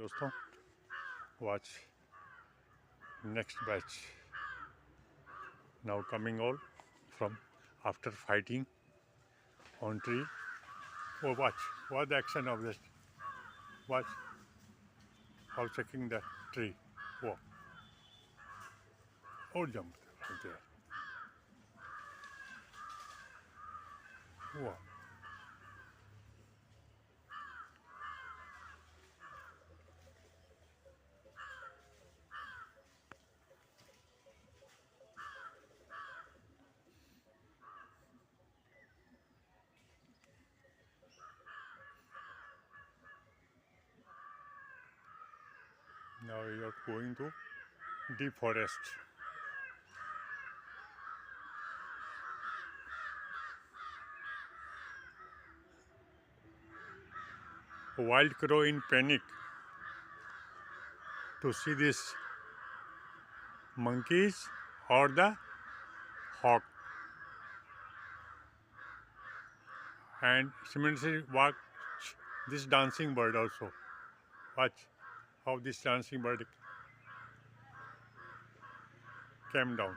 दोस्तों, watch next batch now coming all from after fighting on tree. Oh, watch the action of this. Watch how checking the tree. Whoa, oh, jump right there. Whoa. Now you are going to deep forest. A wild crow in panic to see this monkeys or the hawk, and simultaneously watch this dancing bird also. Watch how this dancing bird came down.